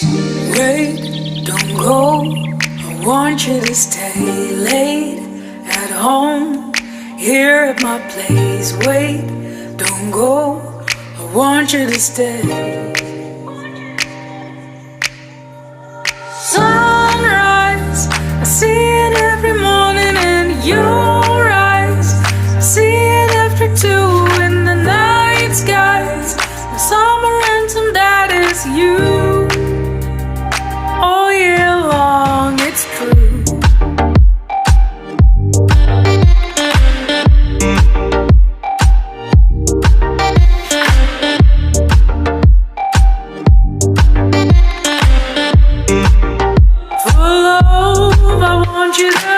Wait, don't go. I want you to stay late at home, here at my place. Wait, don't go. I want you to stay. Sunrise, I see it every morning in your eyes. I see it after 2 in the night skies. The summer anthem that is you. All year long, it's true. For love, I want you to